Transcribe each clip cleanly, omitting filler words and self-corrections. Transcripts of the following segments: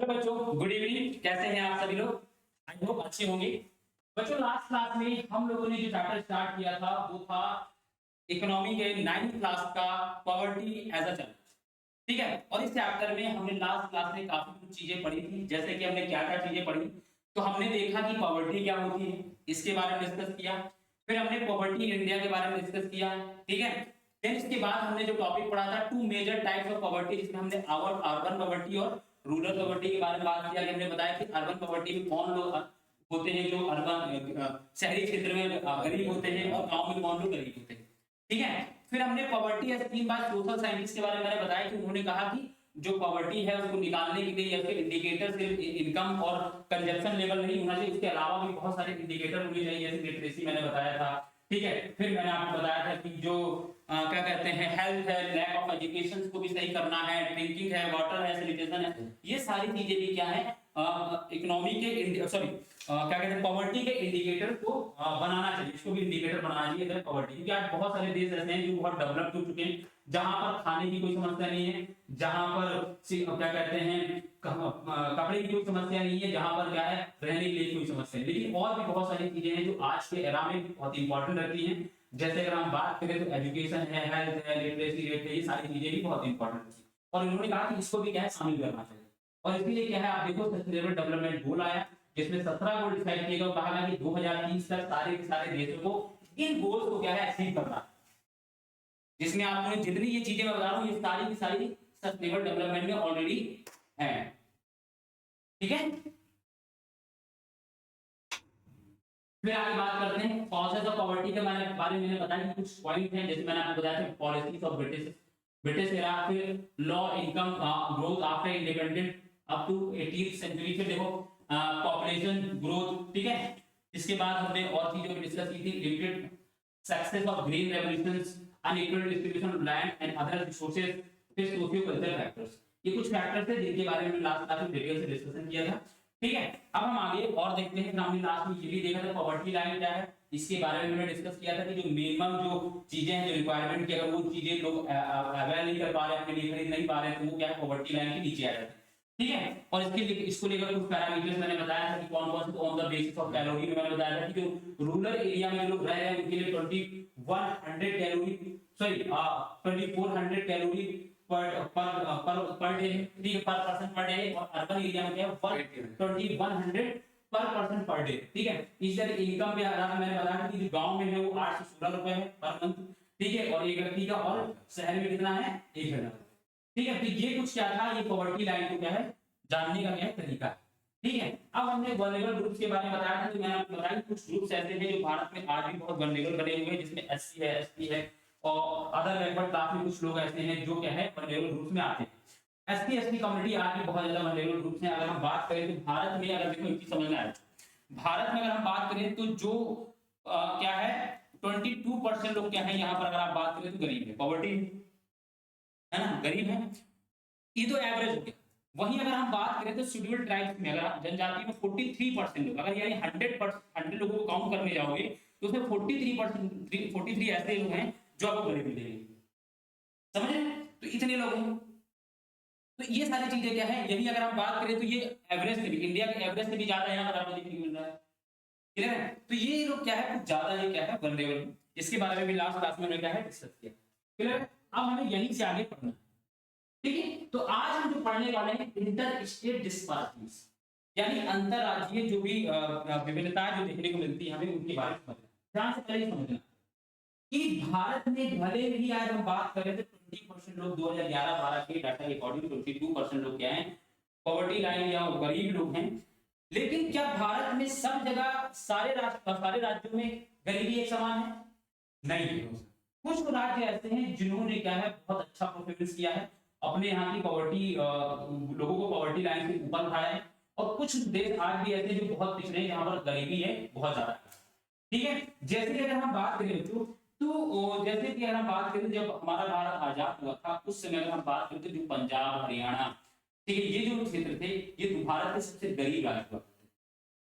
बच्चों, good evening. कैसे हैं आप सभी लोग? आई होप अच्छे होंगे। बच्चों, लास्ट क्लास में हम लोगों ने जो चैप्टर स्टार्ट किया था वो था इकोनॉमी के 9th क्लास का पॉवर्टी एज अ चैलेंज। ठीक है, और इस चैप्टर में हमने लास्ट क्लास में काफी कुछ चीजें पढ़ी थी। जैसे कि हमने क्या क्या चीजें पढ़ी, तो हमने देखा कि पॉवर्टी क्या होती है, इसके बारे में डिस्कस किया। फिर हमने पॉवर्टी इन इंडिया के बारे में डिस्कस किया। ठीक है, देन इसके बाद हमने जो टॉपिक पढ़ा था two major types of poverty, जिसमें हमने अर्बन पॉवर्टी और रूरल पॉवर्टी के बारे में बात किया। हमने बताया कि अर्बन पॉवर्टी में कौन लोग होते हैं जो अर्बन शहरी क्षेत्र में गरीब होते हैं, और गांव में कौन लोग गरीब होते हैं। ठीक है, फिर हमने poverty as seen by social scientist के बारे में मैंने बताया कि उन्होंने कहा कि जो पॉवर्टी है उसको निकालने के लिए या फिर इंडिकेटर सिर्फ इनकम और कंजप्शन लेवल नहीं होना चाहिए, उसके अलावा भी बहुत सारे इंडिकेटर होने चाहिए, जैसे लिटरेसी मैंने बताया था। ठीक है, फिर मैंने आपको बताया था कि जो क्या कहते हैं हेल्थ है, लैक ऑफ एजुकेशन को भी सही करना है, ड्रिंकिंग है, वाटर है, सैनिटेशन है, ये सारी चीजें भी क्या है इकोनॉमी के सॉरी क्या कहते हैं पॉवर्टी के इंडिकेटर को बनाना चाहिए, इसको भी इंडिकेटर बनाना चाहिए इधर पॉवर्टी। क्योंकि आज बहुत सारे देश ऐसे हैं जो बहुत डेवलप हो चुके हैं, जहां पर खाने की कोई समस्या नहीं है, जहां पर क्या कहते हैं कपड़े की कोई समस्या नहीं है, जहां पर क्या है रहने के लिए कोई समस्या नहीं। लेकिन और भी बहुत सारी चीजें हैं जो आज के एरा में बहुत इंपॉर्टेंट रहती हैं। जैसे अगर हम बात करें तो एजुकेशन है, हेल्थ है, लिटरेसी रेट है, ये सारी चीजें भी बहुत इंपॉर्टेंट है। और इन्होंने कहा कि इसको भी क्या है शामिल करना चाहिए। और इसलिए क्या है आप देखो सस्टेनेबल डेवलपमेंट गोल आया, जिसमें 17 गोल डिसाइड किए गए। कहा गया कि 2030 तक सारे के सारे देशों को इन गोल्स को क्या है अचीव करना है, जिसमें आपको जितनी ये चीजें मैं बता रहा हूँ ये सारी की सारी सस्टेनेबल डेवलपमेंट में ऑलरेडी है। ठीक है, फिर आगे बात करते हैं कॉजेस ऑफ पॉवर्टी के बारे में मैंने बताया कि कुछ पॉइंट हैं, जैसे मैंने आपको बताया था पॉलिसीज ऑफ ब्रिटिश एरा, फिर low income growth after independent up to 18th century. फिर देखो पॉपुलेशन ग्रोथ। ठीक है, इसके बाद हमने और चीजों को डिस्कस की थी, limited success of green revolutions, unequal distribution of land and other resources, फिर सोशियो कल्चरल फैक्टर्स। ये कुछ फैक्टर्स थे जिनके बारे में लास्ट क्लास में डिटेल से डिस्कशन किया था। ठीक है, अब हम आगे और देखते हैं। हमने लास्ट में ये भी देखा था पॉवर्टी लाइन क्या है, इसके बारे में मैंने डिस्कस किया था कि जो मिनिमम जो चीजें हैं, जो रिक्वायरमेंट की अगर वो चीजें लोग अवेल नहीं कर पा रहे हैं, अपने लिए खरीद नहीं पा रहे हैं, तो वो क्या है पॉवर्टी लाइन के नीचे आ जाते हैं। ठीक है, और इसको लेकर कुछ पैरामीटर्स मैंने बताया था कि कौन कौन से, on the basis of calorie में मैंने बताया था कि जो रूरल एरिया में जो लोग रह रहे हैं उनके लिए 2100 calorie sorry 2400 calorie per day, ठीक है, पर पर्सन पर डे। और अर्बन एरिया में क्या है 2100 पर पर्सन पर डे। ठीक है, इस तरह इनकम पे मैंने बताया कि जो गांव में है वो 8 से 16 रुपए है पर मंथ। ठीक है, और एक व्यक्ति का, और शहर में कितना है 1000। ठीक है, तो ये कुछ क्या था, ये पॉवर्टी लाइन को क्या है जानने का क्या है तरीका है। ठीक है, अब हमने वल्नरेबल ग्रुप्स के बारे में बताया था, तो मैंने आपको बताया कुछ ग्रुप्स ऐसे हैं जो भारत में आज भी बहुत वल्नरेबल बने हुए हैं, जिसमें एससी है, एसटी है और अदर बैकवर्ड काफी कुछ लोग ऐसे हैं जो क्या है वल्नरेबल ग्रुप्स में आते हैं। एससी एसटी कम्युनिटी आज भी बहुत ज्यादा वल्नरेबल ग्रुप्स हैं। अगर हम बात करें तो भारत में, अगर देखो एक चीज समझना है, भारत में अगर हम बात करें तो जो क्या है 22% लोग क्या है यहाँ पर, अगर आप बात करें तो गरीब है, पॉवर्टी है ना, गरीब है, ये तो एवरेज हो गया। वहीं अगर हम बात करें तो शेड्यूल्ड ट्राइब्स में, अगर जनजाति में 43% लोग, अगर यानी 100 लोगों को काउंट करने जाओगे तो उसमें 43 ऐसे लोग हैं जो आपको गरीब मिलेंगे। समझ रहे हैं? तो इतने लोग हैं, तो ये सारी चीजें क्या है, यही अगर हम बात करें तो ये एवरेज से भी, इंडिया के एवरेज से भी ज्यादा यहाँ पर आपको देखने को मिल रहा है। क्लियर है? तो ये लोग क्या है कुछ ज्यादा ये क्या है वल्नरेबल, इसके बारे में भी लास्ट क्लास में हमने क्या है डिस्कस किया। क्लियर है? अब हमें यहीं से आगे पढ़ना है। ठीक है, तो आज हम जो पढ़ने वाले हैं इंटर स्टेट डिस्पैरिटीज, यानी अंतरराज्यीय जो भी विभिन्नताएं जो देखने को मिलती है हमें, उनके बारे में समझना। ध्यान से पहले समझना कि भारत में भले ही आज हम बात करें तो 20% लोग 2011-12 के डाटा के अकॉर्डिंग 22% लोग क्या हैं पॉवर्टी लाइन या गरीब लोग हैं, लेकिन क्या भारत में सब जगह सारे राज्यों में गरीबी एक समान है? नहीं। कुछ राज्य ऐसे हैं जिन्होंने क्या है बहुत अच्छा परफॉर्मेंस किया है, अपने यहाँ की पॉवर्टी लोगों को पॉवर्टी लाइन से ऊपर उठाया है, और कुछ देश आज भी ऐसे जो बहुत पिछड़े हैं, जहाँ पर गरीबी है बहुत ज्यादा है। ठीक है, जैसे कि अगर हम बात करें तो जैसे कि अगर हम बात करें जब हमारा भारत आजाद हुआ था उस समय अगर हम बात करें तो जो पंजाब, हरियाणा, ठीक है, ये जो क्षेत्र थे ये तो भारत के सबसे गरीब राज्य हुआ।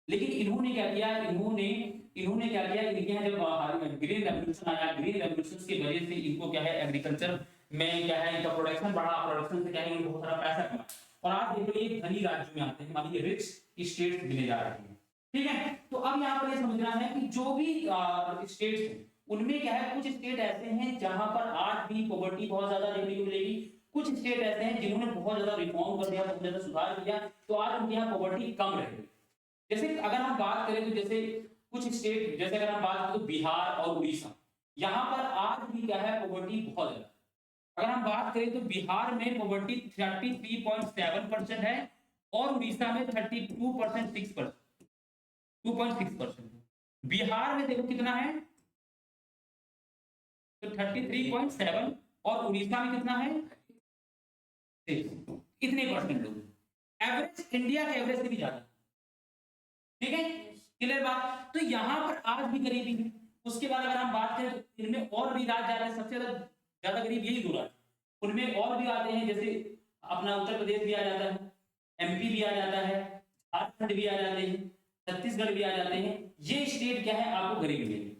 लेकिन इन्होंने क्या किया, इन्होंने क्या किया, इनके यहाँ जब ग्रीन रेवोल्यूशन आया, ग्रीन रेवोल्यूशन की वजह से इनको क्या है एग्रीकल्चर में क्या है इनका प्रोडक्शन बढ़ा, प्रोडक्शन से क्या है इनको बहुत सारा पैसा कमा, और आज देखो ये धनी राज्यों में आते हैं, मान लीजिए रिच स्टेट्स गिने जा रहे हैं, ठीक है। तो अब यहाँ पर ये समझना है कि जो भी स्टेट्स हैं उनमें क्या है, कुछ स्टेट ऐसे हैं जहां पर आज भी पॉवर्टी बहुत ज्यादा देखने को मिलेगी, कुछ स्टेट ऐसे हैं जिन्होंने बहुत ज्यादा रिफॉर्म कर दिया, बहुत ज्यादा सुधार किया, तो आज उनके यहाँ पॉवर्टी कम रहेगी। जैसे अगर हम बात करें तो जैसे कुछ स्टेट, जैसे अगर हम बात करें तो बिहार और उड़ीसा, यहाँ पर आज भी क्या है, पॉवर्टी बहुत ज्यादा। अगर हम बात करें तो बिहार में पॉवर्टी 33.7% है और उड़ीसा में 2.6%। बिहार में देखो कितना है, तो 33.7 और उड़ीसा में कितना है, 6। इतने परसेंट लोग, एवरेज इंडिया के एवरेज से भी ज्यादा, ठीक है, क्लियर बात। तो यहाँ पर आज भी गरीबी है। उसके बाद अगर हम बात करें तो इनमें और भी राज्य आ रहे हैं, सबसे ज्यादा गरीब यही 2 राज्य, उनमें और भी आते हैं, जैसे अपना उत्तर प्रदेश भी आ जाता है, एमपी भी आ जाता है, झारखंड भी आ जाते हैं, छत्तीसगढ़ भी आ जाते हैं। ये स्टेट क्या है, आपको गरीब मिलेगी।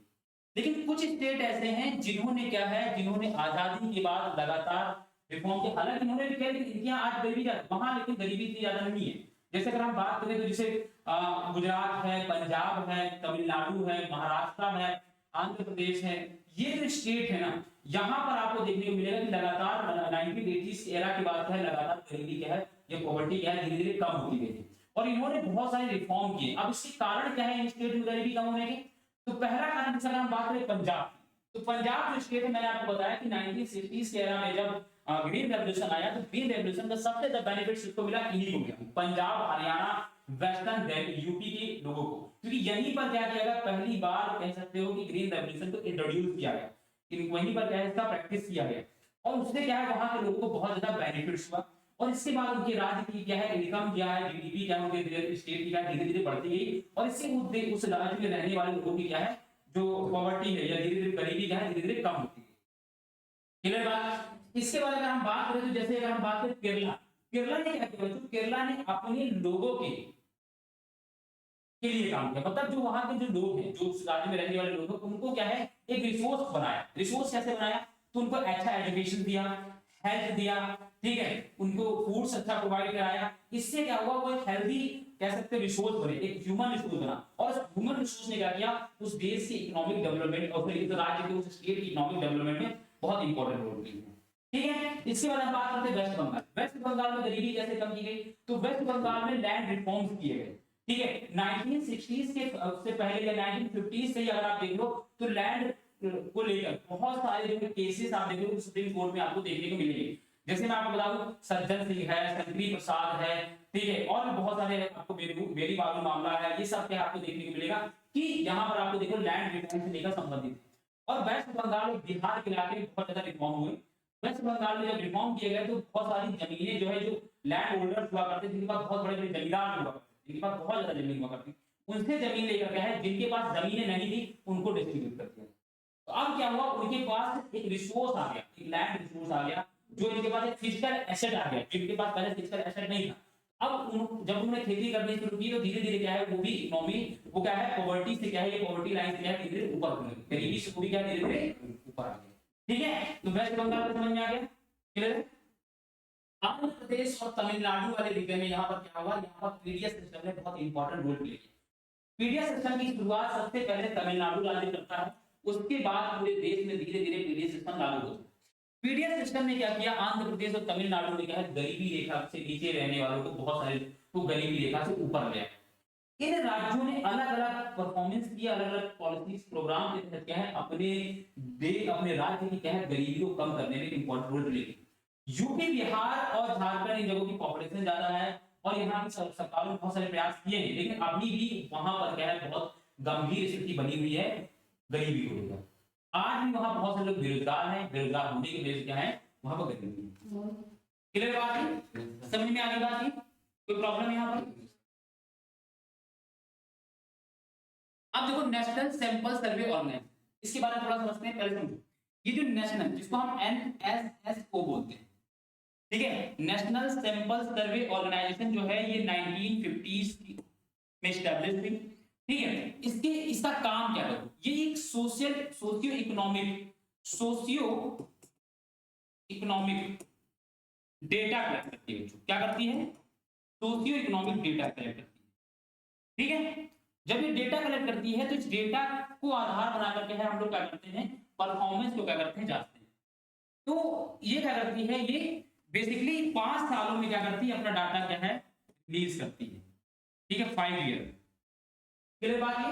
लेकिन कुछ स्टेट ऐसे हैं जिन्होंने क्या है, जिन्होंने आजादी के बाद लगातार रिफॉर्म के, हालांकि इन्होंने भी कहा कि इनके यहाँ आज गरीबी ज्यादा, वहां लेकिन गरीबी इतनी ज्यादा नहीं है। जैसे अगर हम बात करें तो जैसे गुजरात है, पंजाब है, तमिलनाडु है, महाराष्ट्र है, आंध्र प्रदेश है, ये जो स्टेट है ना, यहाँ पर आपको देखने को मिलेगा कि लगातार 1980s एरा की बात है, लगातार गरीबी क्या है, ये पॉवर्टी क्या है, धीरे धीरे कम होती गई है और इन्होंने बहुत सारे रिफॉर्म किए। अब इसके कारण क्या है इन स्टेट में गरीबी कम होने के, तो पहला कारण जैसे अगर हम बात करें पंजाब, तो पंजाब जो स्टेट है, मैंने आपको बताया कि 1960s के एरा में जब ग्रीन रेवोल्यूशन आया, तो ग्रीन रेवोल्यूशन का सबसे ज्यादा बेनिफिट किसको मिला, इन्हीं को मिला, पंजाब, हरियाणा, वेस्टर्न यूपी के लोगों को, क्योंकि यहीं पर क्या किया गया, पहली बार कह सकते हो कि ग्रीन रेवोल्यूशन को इंट्रोड्यूस किया गया, वहीं पर क्या है, इसका प्रैक्टिस किया गया और उससे क्या है, वहां के लोगों को बहुत ज्यादा बेनिफिट्स हुआ और इसके बाद उनके राज्य की क्या है, इनकम क्या है, जीडीपी क्या है, उनके स्टेट की क्या है, धीरे धीरे बढ़ती गई और इससे उस राज्य में रहने वाले लोगों की क्या है, जो पॉवर्टी है या धीरे धीरे गरीबी क्या है, धीरे धीरे कम होती है। क्लियर बात। इसके बाद अगर हम बात करें तो जैसे अगर हम बात करें केरला, केरला ने क्या किया, तो केरला ने अपने लोगों के लिए काम किया, मतलब जो वहां के जो लोग हैं, जो उस राज्य में रहने वाले लोग हैं, उनको क्या है, एक रिसोर्स बनाया। रिसोर्स कैसे बनाया, तो उनको अच्छा एजुकेशन दिया, हेल्थ दिया, ठीक है, उनको फूड्स अच्छा प्रोवाइड कराया। इससे क्या हुआ, वो एक हेल्दी कह सकते हैं रिसोर्स बने, एक ह्यूमन रिसोर्स बना और उस ह्यूमन रिसोर्स ने क्या किया, उस देश की इकोनॉमिक डेवलपमेंट और फिर इस राज्य के, उस स्टेट की इकोनॉमिक डेवलपमेंट में बहुत इंपॉर्टेंट रोल प्ले किया, ठीक है। इसके बाद हम बात करते हैं वेस्ट बंगाल। वेस्ट बंगाल में गरीबी कैसे कम की गई, तो वेस्ट बंगाल में लैंड रिफॉर्म्स किए गए, ठीक है। 1960s के उससे पहले या 1950s से ही अगर आप देख लो तो लैंड को लेकर बहुत सारे जो केसेस आप देखोगे सुप्रीम कोर्ट में आपको देखने को मिलेंगे। जैसे मैं आपको बता दूं, सज्जन सिंह है, शंकरी प्रसाद है, ठीक है, और भी बहुत सारे आपको बेरी बालू मामला है, ये सब क्या आपको देखने को मिलेगा कि यहाँ पर आपको देखो लैंड रिफॉर्म से लेकर संबंधित। और वेस्ट बंगाल और बिहार के इलाके में बहुत ज्यादा रिफॉर्म हुए। वेस्ट बंगाल में जब रिफॉर्म किए गए तो बहुत सारी जमीनें जो है, जो लैंड होल्डर्स हुआ करते, जिनके पास बहुत बड़े बड़े जमींदार हुआ करते, जिनके पास बहुत ज्यादा जमीन हुआ करती, उनसे जमीन लेकर क्या है, जिनके पास जमीनें नहीं थी उनको डिस्ट्रीब्यूट कर दिया। तो अब क्या हुआ, उनके पास एक रिसोर्स आ गया, एक लैंड रिसोर्स आ गया, जो इनके पास एक फिजिकल एसेट आ गया, जिनके पास पहले फिजिकल एसेट नहीं था। अब जब उन्होंने खेती करनी शुरू की तो धीरे धीरे क्या है, वो भी इकोनॉमी वो क्या है, पॉवर्टी से क्या है, ये पॉवर्टी लाइन से क्या है, धीरे धीरे ऊपर होने लगी, गरीबी से भी क्या है, धीरे धीरे ऊपर आ गई, ठीक है। तो वेस्ट बंगाल समझ में आ गया, क्लियर है। आंध्र प्रदेश और तमिलनाडु वाले रीजन में यहाँ पर क्या हुआ, यहाँ पर पीडीएस सिस्टम ने बहुत इंपॉर्टेंट रोल प्ले किया। पीडीएस सिस्टम की शुरुआत सबसे पहले तमिलनाडु राज्य करता है, उसके बाद पूरे देश में धीरे धीरे पीडीएस सिस्टम लागू होता है। पीडीएस सिस्टम ने क्या किया, आंध्र प्रदेश और तमिलनाडु में क्या है, गरीबी रेखा से नीचे रहने वालों को बहुत सारे को गरीबी रेखा से ऊपर ले आया। इन राज्यों ने अलग अलग परफॉर्मेंस किया, अलग अलग पॉलिसीज प्रोग्राम के तहत क्या है, अपने राज्य की क्या है, गरीबी को कम करने में इंपॉर्टेंट रोल प्ले किया। यूपी, बिहार और झारखंड इन जगहों की पॉपुलेशन ज्यादा है और यहाँ की सरकारों ने बहुत सारे प्रयास किए हैं, लेकिन अभी भी वहां पर क्या है, बहुत गंभीर स्थिति बनी हुई है गरीबी को लेकर। आज भी वहां बहुत सारे लोग बेरोजगार हैं, बेरोजगार होने की वजह से क्या है, वहां पर गरीबी है। क्लियर बात है, समझ में आ गई बात, कोई प्रॉब्लम है यहाँ पर। अब देखो नेशनल सैंपल सर्वे ऑर्गेनाइजेशन, इसके बारे में थोड़ा समझते हैं, पहले समझो। ये जो नेशनल, जिसको हम NSSO बोलते हैं, ठीक है, नेशनल सैंपल सर्वे ऑर्गेनाइजेशन जो है, ये 1950s में एस्टैब्लिश हुई, ठीक है। इसका काम क्या है, ये एक सोशियो इकोनॉमिक डेटा कलेक्ट करती है बच्चों। क्या करती है? सोशियो इकोनॉमिक डेटा कलेक्ट करती है। ठीक है, जब ये डेटा कलेक्ट करती है तो इस डेटा को आधार बना करके है हम लोग क्या करते हैं, परफॉर्मेंस को क्या करते हैं, जांचते हैं। तो ये क्या करती है, ये बेसिकली 5 सालों में क्या करती है, अपना डाटा क्या है, रिलीज करती है। ठीक है, 5 ईयर के बाद ये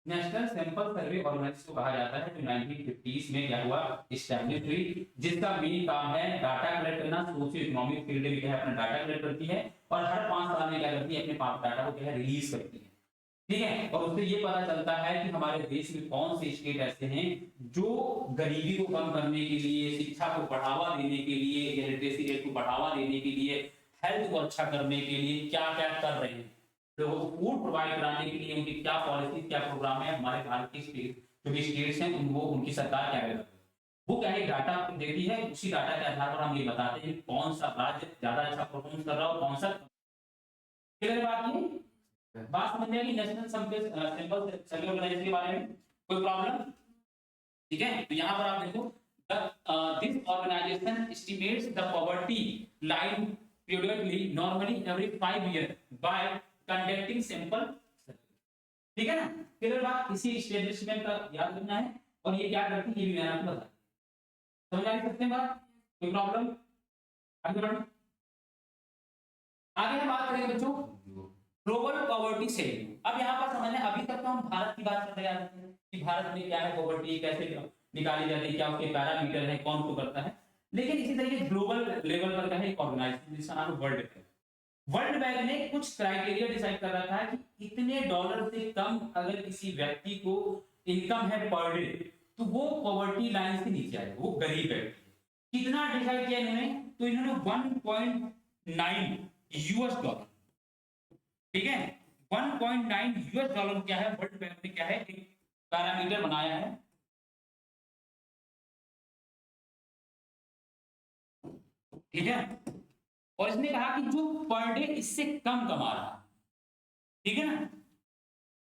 नेशनल सैंपल सर्वे ऑर्गेनाइजेशन को कहा जाता है, जो 1950s में क्या हुआ, एस्टैब्लिश हुई, जिसका मेन काम है डाटा कलेक्ट करना। सोशियो इकोनॉमिक फील्ड में क्या है, अपना डाटा कलेक्ट करती है और हर 5 साल में क्या करती है, अपने डाटा को क्या है, रिलीज करती है। ठीक है, और उससे ये पता चलता है कि हमारे देश में कौन से स्टेट ऐसे हैं जो गरीबी को कम करने के लिए, शिक्षा को बढ़ावा देने के लिए, लिटरेसी रेट को बढ़ावा देने के लिए, हेल्थ को अच्छा करने के लिए क्या क्या कर रहे हैं, लोगों को फूड प्रोवाइड कराने के लिए उनकी क्या पॉलिसी, क्या प्रोग्राम है। हमारे भारत के स्टेट जो भी स्टेट्स हैं उनको उनकी सरकार क्या कर, वो क्या है, डाटा देती है। उसी डाटा के आधार पर हम ये बताते हैं कौन सा राज्य ज्यादा अच्छा परफॉर्म कर रहा है और कौन सा। क्लियर बात ये, बात समझ में आ गई नेशनल सैंपल सर्वे ऑर्गेनाइजेशन के बारे में? कोई प्रॉब्लम? ठीक है, तो यहाँ पर आप देखो, this organisation estimates the poverty line periodically normally every 5 years by conducting sample survey। ठीक है ना, फिर बात इसी एस्टेब्लिशमेंट का याद रखना है, और ये क्या करती है ये भी मैंने आपको बताया। समझ आ सकते हैं बात? कोई प्रॉब्लम? आगे बढ़ो, आगे हम बात करेंगे बच्चों ग्लोबल पॉवर्टी शेयरिंग। अब यहाँ पर समझना, अभी तक तो हम भारत की बात करते आ रहे हैं कि भारत में क्या है, पॉवर्टी कैसे निकाली जाती है, क्या उसके पैरामीटर है, कौन को करता है। लेकिन इसी तरीके ग्लोबल लेवल पर क्या है, एक ऑर्गेनाइजेशन जिसका नाम है वर्ल्ड बैंक। वर्ल्ड बैंक ने कुछ क्राइटेरिया डिसाइड कर रखा है कि इतने डॉलर से कम अगर किसी व्यक्ति को इनकम है पर डे, तो वो पॉवर्टी लाइन से नीचे आएगा, वो गरीब व्यक्ति। कितना डिसाइड किया इन्होंने? तो इन्होंने 1.9 यूएस डॉलर, ठीक है, 1.9 यूएस डॉलर क्या है, वर्ल्ड बैंक ने क्या है, एक पैरामीटर बनाया है। ठीक है, और इसने कहा कि जो पर डे इससे कम कमा रहा है, ठीक है ना,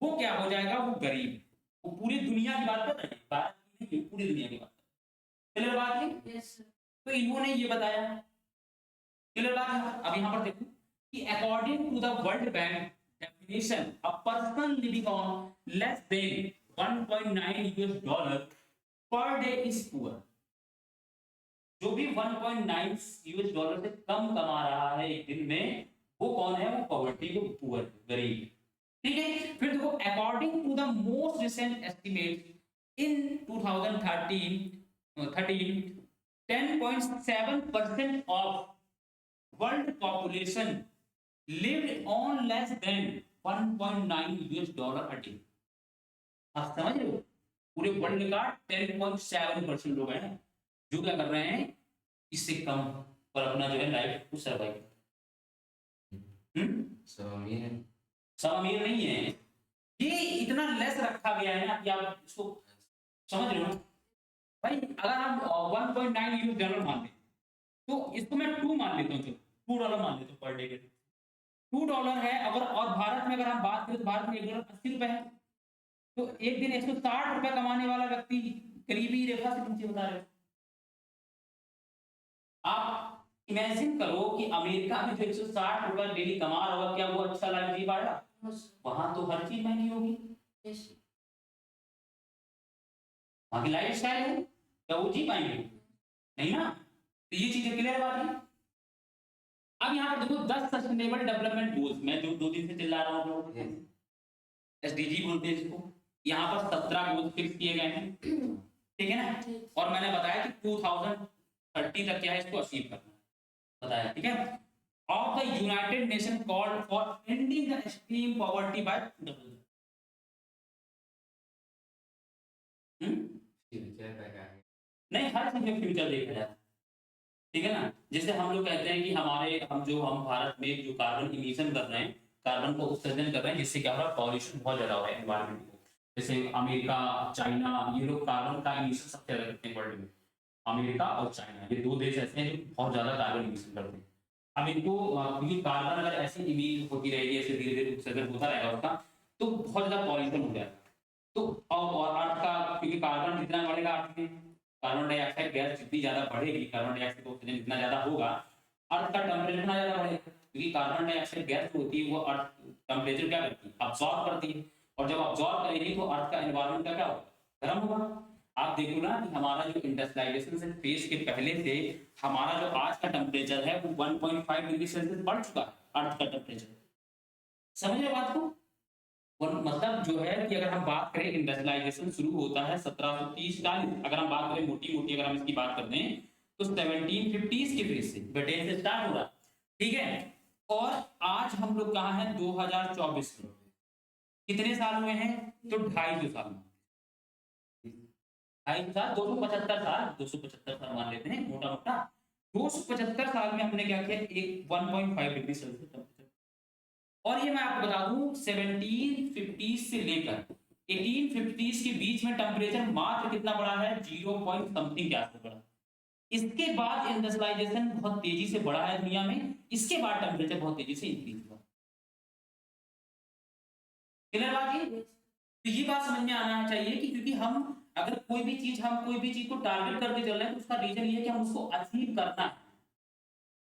वो क्या हो जाएगा, वो गरीब है। वो पूरी दुनिया की बात कर रहे हैं, भारत की नहीं, पूरी दुनिया की बात। क्लियर बात है? यस। तो इन्होंने ये बताया। क्लियर बात है? अब यहां पर देखो कि according to the World Bank definition, a person living on less than 1.9 US dollar per day is poor. जो भी 1.9 यूएस डॉलर से कम कमा रहा है एक दिन में, वो कौन है, वो पॉवर्टी, वो पुअर, गरीब। ठीक है, फिर देखो according to the most recent estimate in 2013 10.7% of world population lived on less than 1.9 US dollar a day. आप समझ रहे हो, पूरे वर्ल्ड का 10.7% लोग हैं जो क्या कर रहे हैं, इससे कम पर अपना जो है लाइफ को सर्वाइव। सब अमीर नहीं है, ये इतना लेस रखा गया है ना कि आप इसको समझ रहे हो ना भाई। अगर हम 1.9 यूएस डॉलर मान लें, तो इसको मैं 2 मान लेता हूँ, 2 डॉलर मान लेता हूँ पर डे के, 2 डॉलर है। अगर और भारत में अगर हम बात करें तो भारत में 1 डॉलर 80 रुपए है। तो एक दिन 160 रुपए कमाने वाला व्यक्ति गरीबी रेखा से नीचे बता रहे हो। आप इमेजिन करो कि अमेरिका में जो 160 रुपए डेली कमा रहा होगा, क्या वो अच्छा लाइफ जी पाएगा? वहां तो हर चीज महंगी होगी, वहां की लाइफ स्टाइल है, क्या वो जी पाएंगे? नहीं ना। तो ये चीजें क्लियर बात है। अब यहाँ पर देखो 10 सस्टेनेबल डेवलपमेंट गोल्स, मैं जो 2 दिन से चिल्ला रहा हूँ, एसडीजी बोलते हैं इसको। यहाँ पर 17 गोल्स फिक्स किए गए हैं, ठीक है ना, और मैंने बताया कि 2030 तक क्या है इसको अचीव करना बताया, ठीक है। Of the United Nation called for ending the extreme poverty by नहीं, हर चीज में फ्यूचर देखा जाए, ठीक है ना। जैसे हम लोग कहते हैं कि हम भारत में जो कार्बन इमिशन कर रहे हैं, कार्बन को उत्सर्जन कर रहे हैं, जिससे क्या हो रहा है, पॉल्यूशन बहुत ज्यादा हो रहा है एनवायरमेंट को। जैसे अमेरिका, चाइना, ये लोग कार्बन का इमिशन सबसे ज्यादा करते हैं वर्ल्ड में। अमेरिका और चाइना, ये 2 देश ऐसे हैं जो बहुत ज्यादा कार्बन इमिशन करते हैं। अब इनको क्योंकि कार्बन अगर ऐसे इमिट होती रहेगी, ऐसे धीरे धीरे उत्सर्जन होता रहेगा उसका, तो बहुत ज्यादा पॉल्यूशन हो जाएगा। तो और अर्थ का, क्योंकि कार्बन जितना बढ़ेगा अर्थ में, कार्बन डाइऑक्साइड गैस जितनी ज्यादा बढ़ेगी, कार्बन डाइऑक्साइड ऑक्सीजन जितना ज्यादा होगा, अर्थ का टेम्परेचर उतना ज्यादा बढ़ेगा, क्योंकि कार्बन डाइऑक्साइड गैस जो होती है वो अर्थ टेम्परेचर क्या करती है, अब्सॉर्ब करती है, और जब अब्सॉर्ब करेगी तो अर्थ का एनवायरनमेंट का क्या होगा, गर्म होगा। आप देखो ना कि हमारा जो इंडस्ट्रियलाइजेशन से फेज के पहले से हमारा जो आज का टेम्परेचर है वो 1.5 डिग्री सेल्सियस बढ़ चुका है, अर्थ का टेम्परेचर। समझ रहे बात को? और मतलब जो है कि अगर हम बात करें, इंडस्ट्रियलाइजेशन शुरू होता है 1730-40, अगर हम बात करें मोटी मोटी अगर हम इसकी बात करते हैं तो 1750s के फेज से ब्रिटेन से स्टार्ट हो रहा, ठीक है। और आज हम लोग कहाँ हैं, 2024 में। कितने साल हुए हैं, तो 250 साल, 250 साल, 275 साल मान लेते हैं मोटा मोटा। 275 साल में हमने क्या किया, एक 1.5 डिग्री सेल्सियस टेम्परेचर। और ये मैं आपको बता दूं 1750 से लेकर 1850 के बीच में टेम्परेचर मात्र कितना बढ़ा है, 0 पॉइंट समथिंग के आसपास बढ़ा। इसके बाद इंडस्ट्रियलाइजेशन बहुत तेजी से बढ़ा है दुनिया में, इसके बाद टेम्परेचर बहुत तेजी से इंक्रीज हुआ। क्लियर बात ये? तो ये बात समझ में आना चाहिए कि क्योंकि हम अगर कोई भी चीज को टारगेट करके चल रहे हैं तो उसका रीजन ये है कि हम उसको अचीव करना है,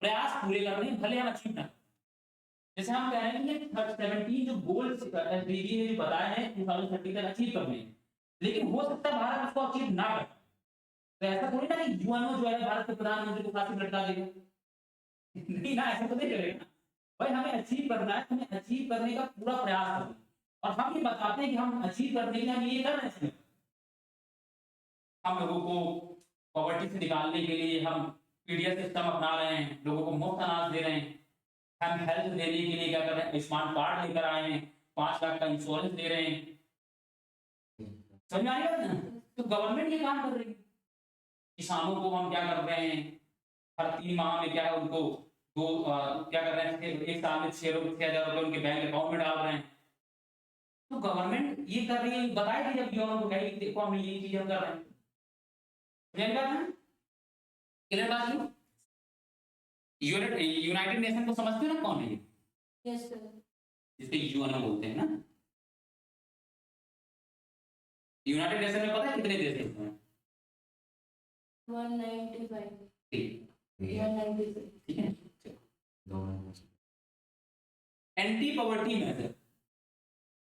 प्रयास पूरे करने हैं, भले हम अचीव ना। जैसे हम कह रहे हैं कि 17 जो गोल्स एसडीजी ने जो बताए हैं 2030 तक अचीव करने हैं, लेकिन हो सकता है भारत उसको अचीव ना कर। तो ऐसा थोड़ी ना कि यूएनओ जो है भारत के प्रधानमंत्री को फांसी लटका देगा, नहीं ना, ऐसा तो नहीं करेगा ना भाई। हमें अचीव करना है, हमें अचीव करने का पूरा प्रयास करना है, और हम ये बताते हैं कि हम अचीव करने के लिए हम ये कर रहे हैं। हम लोगों को पॉवर्टी से निकालने के लिए हम पीडीएस सिस्टम अपना रहे हैं, लोगों को मुफ्त अनाज दे रहे हैं, हम हेल्थ देने के लिए क्या कर रहे हैं, आयुष्मान कार्ड लेकर आए हैं, 5 लाख का इंश्योरेंस दे रहे हैं। समझ में आ रही है ना? तो गवर्नमेंट ये काम कर रही है। किसानों को हम क्या कर रहे हैं, हर 3 माह में क्या है उनको क्या कर रहे हैं, एक साल में 6,000 रुपए उनके बैंक अकाउंट में डाल रहे हैं। तो गवर्नमेंट ये कर रही है, बताएगी जब यूएनओ को कहेगी देखो हम ये चीज हम कर रहे हैं। क्लियर बात है? यूनाइटेड नेशन को समझते हो ना कौन है ये? Yes sir. जिसको यूएनओ बोलते हैं ना। यूनाइटेड नेशन में पता है कितने देश हैं इसमें? 195। ठीक है। एंटी पॉवर्टी मेथड,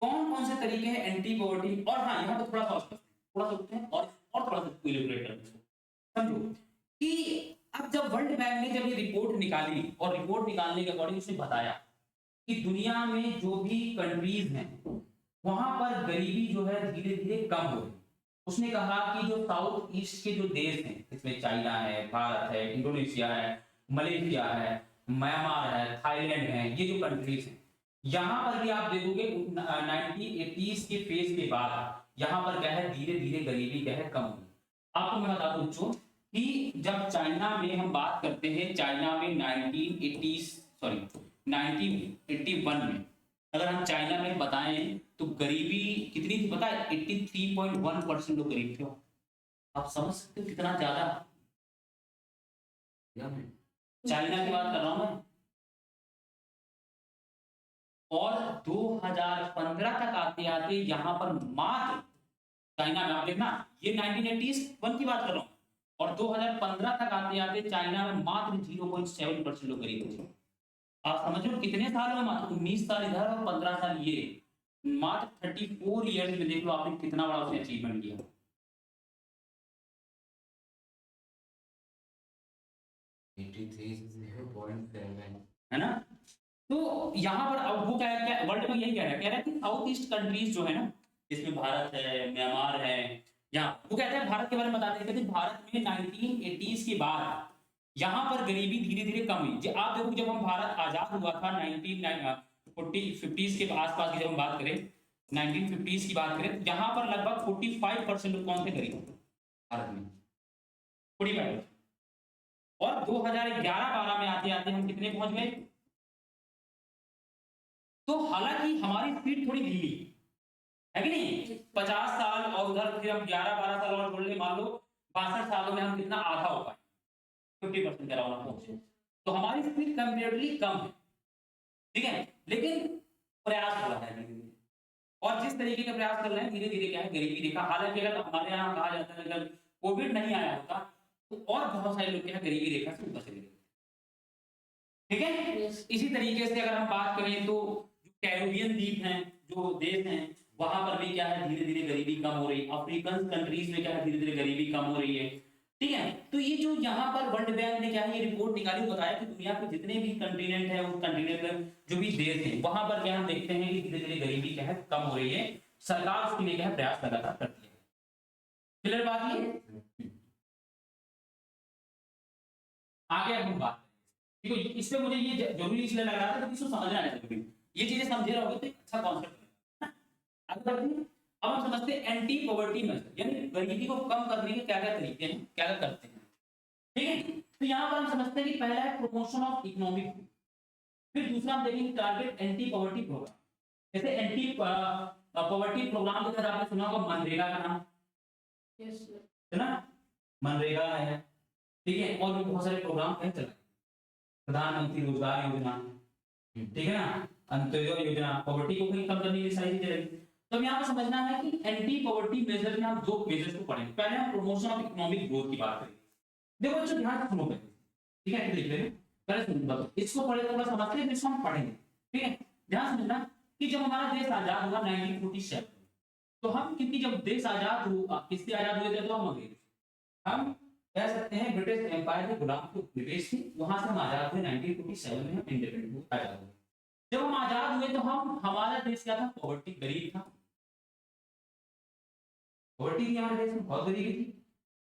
कौन कौन से तरीके हैं एंटी पॉवर्टी? और हाँ, यहाँ पे थोड़ा सा उठते हैं और थोड़ा सा इलैबोरेट करते हैं। समझो कि अब जब वर्ल्ड बैंक ने जब ये रिपोर्ट निकाली और रिपोर्ट निकालने के अकॉर्डिंग उसने बताया कि दुनिया में जो भी कंट्रीज हैं वहां पर गरीबी जो है धीरे धीरे कम हो रही। उसने कहा कि जो साउथ ईस्ट के जो देश हैं, इसमें चाइना है, भारत है, इंडोनेशिया है, मलेशिया है, म्यांमार है, थाईलैंड है, ये जो कंट्रीज हैं, यहाँ पर भी आप देखोगे 1980s के फेज के बाद यहाँ पर क्या है, धीरे धीरे गरीबी क्या है कम हुई। आपको मैं बता दूं बच्चों कि जब चाइना में हम बात करते हैं, चाइना में 1981 में अगर हम चाइना में बताएं तो गरीबी कितनी थी पता है, 83.1% लोग गरीब थे। आप समझ सकते हो कितना ज्यादा। चाइना की बात कर रहा हूं मैं। और 2015 तक आते आते यहाँ पर मात्र चाइना में, आप देखना ये 1981 की बात कर रहा हूँ, और 2015 तक आते आते चाइना में मात्र 0.7% लोग गरीब थे। आप समझ लो कितने साल में, मात्र 19 साल इधर और 15 साल ये, मात्र 34 ईयर्स में देख लो आपने कितना बड़ा उसने अचीवमेंट किया। है ना? तो यहाँ पर अब वो क्या वर्ल्ड में यही कह रहा है कि साउथ ईस्ट कंट्रीज जो है ना, जिसमें भारत है, म्यांमार है, यहाँ वो कहते हैं भारत के बारे में बताते हैं, भारत में 1980s के बाद यहाँ पर गरीबी धीरे धीरे कम हुई। आप देखो जब हम भारत आजाद हुआ था 1950s के आसपास की जब हम बात करें, 1950s की बात करें, यहाँ पर लगभग 45% लोग कौन थे गरीब भारत में, 45%। और 2011-12 में आते आते हम कितने पहुंच गए? तो हालांकि हमारी स्पीड थोड़ी धीमी है कि नहीं, 50 साल और उधर फिर हम 11-12 साल और जोड़ ले, मान लो 62 सालों में हम कितना आधा हो पाए, 50% के अराउंड पहुंचे। तो हमारी स्पीड कंपैरेटिवली कम है, ठीक है, लेकिन प्रयास हो रहा है धीरे धीरे। और जिस तरीके का प्रयास कर रहे हैं धीरे धीरे क्या है, गरीबी देखा। हालांकि अगर हमारे यहाँ कहा जाता है अगर कोविड नहीं आया होता तो और बहुत सारे लोग क्या है गरीबी रेखा से ऊपर चले गए। ठीक है। इसी तरीके से अगर हम बात करें तो जो कैरिबियन द्वीप हैं, जो देश हैं, वहां पर भी क्या है धीरे धीरे गरीबी कम हो रही है। अफ्रीकन कंट्रीज में क्या है धीरे धीरे गरीबी कम हो रही है। ठीक है। तो ये जो यहाँ पर वर्ल्ड बैंक ने क्या है ये रिपोर्ट निकाली, बताया कि दुनिया के जितने भी कंटिनेंट है उस कंटिनेंट में जो भी देश है वहां पर क्या हम देखते हैं कि धीरे धीरे गरीबी क्या है कम हो रही है। सरकार उसके लिए क्या है प्रयास लगातार करती है। क्लियर बात ये। आगे अब हम बात ठीक है। इसमें मुझे ये जरूरी इसलिए लग रहा था कि इसको समझना है जरूरी। ये चीजें समझे रहोगे तो एक अच्छा कॉन्सेप्ट है। आगे बढ़ते हैं। अब हम समझते हैं एंटी पॉवर्टी मेजर, यानी गरीबी को कम करने के क्या क्या तरीके हैं, क्या क्या करते हैं। ठीक है। तो यहाँ पर हम समझते हैं कि पहला है प्रमोशन ऑफ इकोनॉमिक, फिर दूसरा हम देखेंगे टारगेट एंटी पॉवर्टी प्रोग्राम। जैसे एंटी पॉवर्टी प्रोग्राम के तहत आपने सुना होगा मनरेगा का नाम, है ना, मनरेगा है। ठीक है। और भी बहुत सारे प्रोग्राम है चल, प्रधानमंत्री रोजगार योजना, ठीक है ना, अंत्योदय योजना, पॉवर्टी को कहीं कम करने की सारी चीजें रहेगी। तो अब यहाँ पर समझना है कि एंटी पॉवर्टी मेजर में हम दो मेजर्स को पढ़ेंगे। पहले हम प्रमोशन ऑफ इकोनॉमिक ग्रोथ की बात करेंगे। देखो बच्चों ध्यान से सुनो पहले, ठीक है, देख रहे हो पहले सुनो, इसको पढ़े थोड़ा समझते हैं, इसको हम पढ़ेंगे। ठीक है। ध्यान समझना कि जब हमारा देश आजाद हुआ 1947, तो हम क्योंकि जब देश आजाद हुआ, किससे आजाद हुए थे, तो हम अंग्रेज, हम कह सकते हैं ब्रिटिश एम्पायर के गुलाम को ब्रिटिश थी, वहां से हम आजाद हुए 1947 में, हम इंडिपेंडेंट हुए, आजाद हुए। जब हम आजाद हुए तो हम हमारा देश क्या था, पॉवर्टी, गरीब था, पॉवर्टी थी हमारे देश में, बहुत गरीबी थी।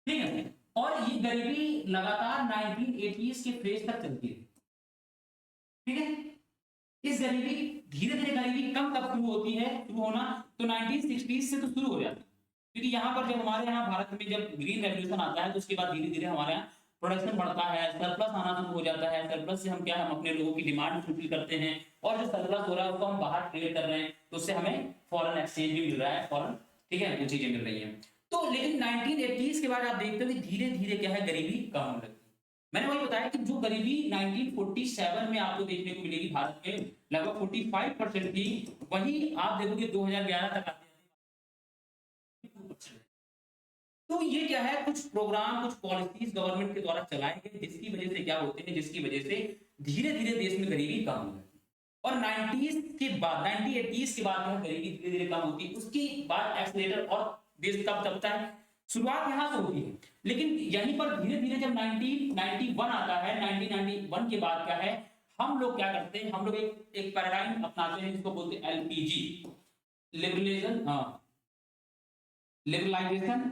ठीक है। और ये गरीबी लगातार 1980s के फेज तक चलती रही। ठीक है। इस गरीबी धीरे धीरे गरीबी कम कब शुरू होती है, शुरू होना तो 1960s से तो शुरू हो जाती है, क्योंकि यहाँ पर जब हमारे यहाँ भारत में जब ग्रीन रेवोल्यूशन आता है तो उसके बाद धीरे धीरे हमारे यहाँ प्रोडक्शन बढ़ता है, सरप्लस आना शुरू हो जाता है। सरप्लस से हम क्या, हम अपने लोगों की डिमांड फुलफिल करते हैं, और जो सरप्लस हो रहा है उसको हम बाहर ट्रेड कर रहे हैं, तो उससे हमें फॉरेन एक्सचेंज भी मिल रहा है, फॉरेन, ठीक है, वो चीजें मिल रही हैं। तो लेकिन 1980s के बाद आप देखते हो कि धीरे धीरे क्या है गरीबी कम होने लगती है। मैंने वही बताया कि जो गरीबी 1947 में आपको देखने को मिलेगी भारत में लगभग 45% थी, वही आप देखोगे 2011 तक आते हैं। तो ये क्या है, कुछ प्रोग्राम, कुछ पॉलिसीज गवर्नमेंट के द्वारा चलाए गए, जिसकी वजह से क्या होते हैं, जिसकी वजह से धीरे धीरे देश में गरीबी कम हो जाती है। और 90s के बाद, 1980s के बाद में गरीबी धीरे धीरे कम होती है, उसके बाद एक्सीलरेटर और देश कब दबता है, शुरुआत यहां से होती है। लेकिन यहीं पर धीरे धीरे जब 1991 आता है, 1991 के बाद क्या है, हम लोग क्या करते हैं, हम लोग एक पैराडाइम अपनाते हैं जिसको बोलते हैं LPG, liberalisation, liberalisation,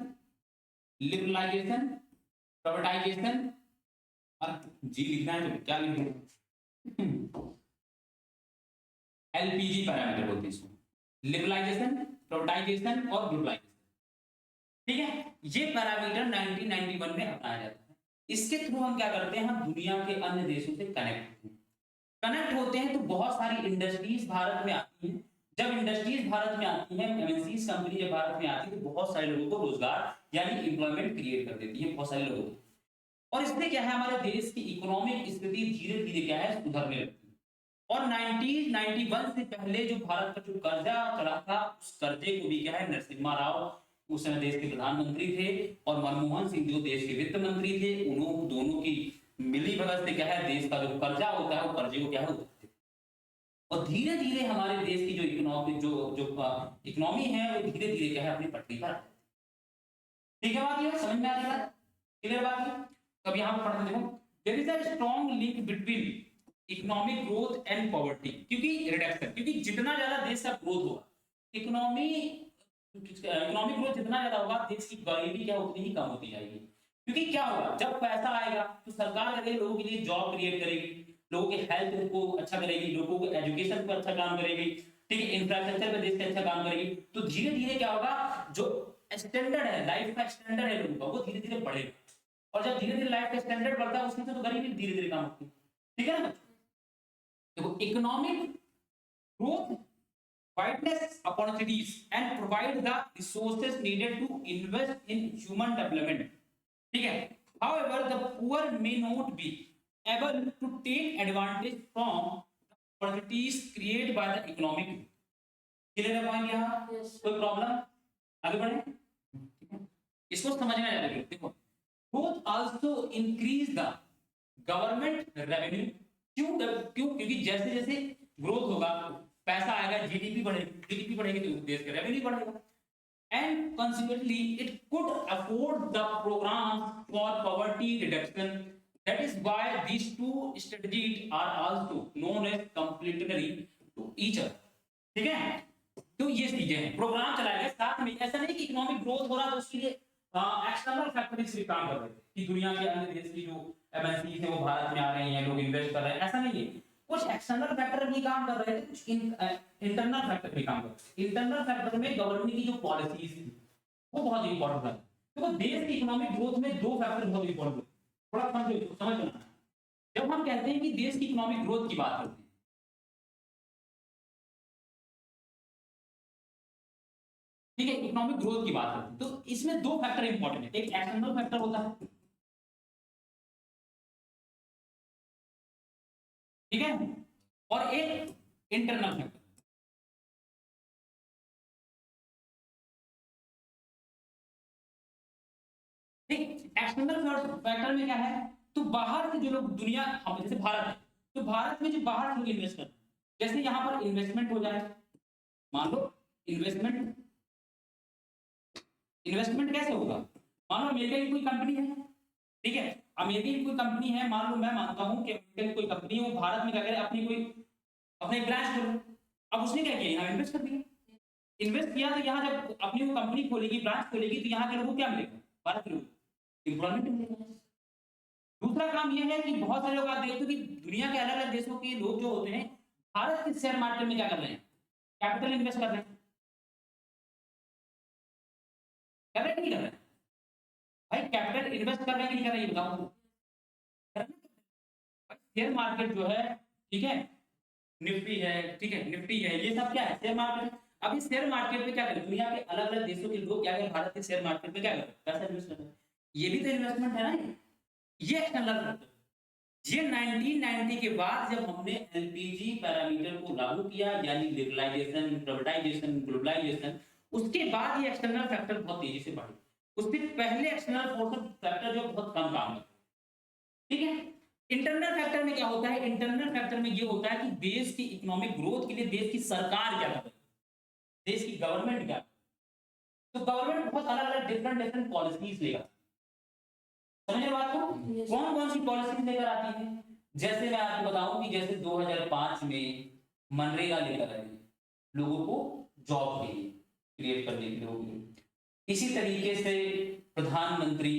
liberalisation, privatisation, और जी लिखना है तो क्या लिखना है, एलपीजी पैरामीटर बोलते हैं इसको, लिबरलाइजेशन, प्राइवेटाइजेशन और ग्लोबलाइजेशन। ठीक है। ये पैरामीटर 1991 में अपनाया जाता है। इसके थ्रू हम क्या करते हैं, हम दुनिया के अन्य देशों से कनेक्ट होते हैं। तो बहुत सारी इंडस्ट्रीज भारत में आती हैं। जब इंडस्ट्रीज भारत में आती हैं, एमएनसीज कंपनी जब भारत में आती है, तो बहुत सारे लोगों को रोजगार यानी एम्प्लॉयमेंट क्रिएट कर देती है, बहुत सारे लोगों को। और इससे क्या है, हमारे देश की इकोनॉमिक स्थिति धीरे धीरे क्या है, सुधरने लगती है। और 1991 से पहले जो भारत पर जो कर्जा चढ़ा था, उस कर्जे को भी क्या है, नरसिम्हा राव उस समय देश के प्रधानमंत्री थे, और मनमोहन सिंह जो देश के वित्त मंत्री थे, उन्होंने दोनों की मिली भगत से क्या है, देश का जो कर्जा होता है वो कर्जे को क्या है उतारते। और धीरे धीरे हमारे देश की जो इकोनॉमी इकोनॉमी है वो धीरे धीरे क्या है अपनी पटरी पर। ठीक है बात, ये समझ में आ रही है, क्लियर बात है। तब यहाँ पर पढ़ते देखो, there is a strong link between economic growth and poverty, क्योंकि रिडक्शन, क्योंकि जितना ज्यादा देश का ग्रोथ होगा, इकोनॉमिक ग्रोथ जितना ज्यादा होगा, देश की गरीबी क्या उतनी ही कम होती जाएगी। क्योंकि क्या होगा, जब पैसा आएगा तो सरकार करेगी, लोगों के लिए जॉब क्रिएट करेगी, लोगों के हेल्थ को अच्छा करेगी, लोगों को एजुकेशन पर अच्छा काम करेगी, ठीक है, इंफ्रास्ट्रक्चर पे देश का अच्छा काम करेगी। तो धीरे धीरे क्या होगा, जो स्टैंडर्ड है, लाइफ का स्टैंडर्ड है लोगों का, वो धीरे धीरे बढ़ेगा। और जब धीरे धीरे लाइफ का स्टैंडर्ड बढ़ता है, उसमें से तो गरीबी धीरे धीरे कम होती है। ठीक है ना। देखो economic growth widens opportunities and provide the resources needed to invest in human development. ठीक है। However, the poor may not be able to take advantage from the opportunities created by the economic growth. Clear है point यहाँ? कोई problem? आगे बढ़े। इसको समझना जरूरी है। देखो, growth also increase the government revenue. क्यों क्यों? क्योंकि जैसे जैसे ग्रोथ होगा, पैसा आएगा, जीडीपी बढ़ेगी, जीडीपी बढ़ेगी तो देश का रेवेन्यू बढ़ेगा, and consequently it could afford the programs for poverty reduction. That is why these two strategies are also known as complementary to each other. ठीक है? तो ये चीजें हैं, प्रोग्राम चलाया गया साथ में। ऐसा नहीं कि इकोनॉमिक ग्रोथ हो रहा तो उसके लिए एक्सटर्नल फैक्टर्स भी काम कर रहे थे कि दुनिया के अन्य देश की जो एमएनसी थे वो भारत में आ रही हैं, लोग इन्वेस्ट कर रहे हैं, ऐसा नहीं है। कुछ एक्सटर्नल फैक्टर भी काम कर रहे थे, कुछ इंटरनल फैक्टर भी काम कर रहे थे। इंटरनल फैक्टर में गवर्नमेंट की जो पॉलिसीज थी वो बहुत इंपॉर्टेंट है। तो देश की इकोनॉमिक ग्रोथ में दो फैक्टर बहुत इंपॉर्टेंट है, थोड़ा समझना। जब हम कहते हैं कि देश की इकोनॉमिक ग्रोथ की बात करते हैं, ठीक है, इकोनॉमिक ग्रोथ की बात करते हैं, तो इसमें दो फैक्टर इंपॉर्टेंट है। एक एक्सटर्नल फैक्टर होता है, ठीक है, और एक इंटरनल फैक्टर। ठीक, एक्सटर्नल फैक्टर में क्या है, तो बाहर के जो लोग दुनिया, हम जैसे भारत है, तो भारत में जो बाहर के लोग इन्वेस्ट करते हैं, जैसे यहाँ पर इन्वेस्टमेंट हो जाए, मान लो इन्वेस्टमेंट, इन्वेस्टमेंट कैसे होगा, मान लो अमेरिका की कोई कंपनी है, ठीक है, अमेरिका की कोई कंपनी है, मान लो मैं मानता हूं कि अमेरिका की कोई कंपनी है, वो भारत में क्या करे, अपनी कोई अपने ब्रांच खोले। अब उसने क्या किया, यहाँ इन्वेस्ट कर दिया, इन्वेस्ट किया, तो यहाँ जब अपनी वो कंपनी खोलेगी, ब्रांच खोलेगी, तो यहाँ के लोगों को क्या मिलेगा, भारत के लोग एम्प्लॉयमेंट मिलेगा। दूसरा काम यह है कि बहुत सारे लोग आप देखते हो कि दुनिया के अलग अलग देशों के लोग जो होते हैं, भारत के शेयर मार्केट में क्या कर रहे हैं, कैपिटल इन्वेस्ट कर रहे हैं, कर रहे हैं कि नहीं कर रहे हैं? भाई कैपिटल इन्वेस्ट कर रहे हैं कि नहीं कर रहे हैं, ये बताओ। शेयर मार्केट जो है, ठीक है, निफ्टी है, ठीक है, निफ्टी है, ये सब क्या है, शेयर मार्केट। अब इस शेयर मार्केट में क्या करें, दुनिया के अलग अलग देशों के लोग क्या करें, भारत के शेयर मार्केट में क्या करें, पैसा इन्वेस्ट कर रहे हैं। ये भी तो इन्वेस्टमेंट है ना, ये एक्सटर्नल फैक्टर। ये 1990 के बाद जब हमने एलपीजी पैरामीटर को लागू किया, यानी लिबरलाइजेशन, प्राइवेटाइजेशन, ग्लोबलाइजेशन, उसके बाद ये एक्सटर्नल फैक्टर बहुत तेजी से बढ़े। उससे पहले एक्सटर्नल फोर्स फैक्टर जो बहुत कम काम करता, ठीक है। इंटरनल फैक्टर में क्या होता है, इंटरनल फैक्टर में ये होता है कि देश की इकोनॉमिक ग्रोथ के लिए देश की सरकार क्या कर रही है, देश की गवर्नमेंट क्या, तो गवर्नमेंट बहुत अलग अलग डिफरेंट डिफरेंट पॉलिसीज लेगा। समझ बात को, कौन कौन सी पॉलिसीज लेकर आती है, जैसे मैं आपको बताऊं कि जैसे 2005 में मनरेगा लेकर आई, लोगों को जॉब के लिए क्रिएट करने के लिए। इसी तरीके से प्रधानमंत्री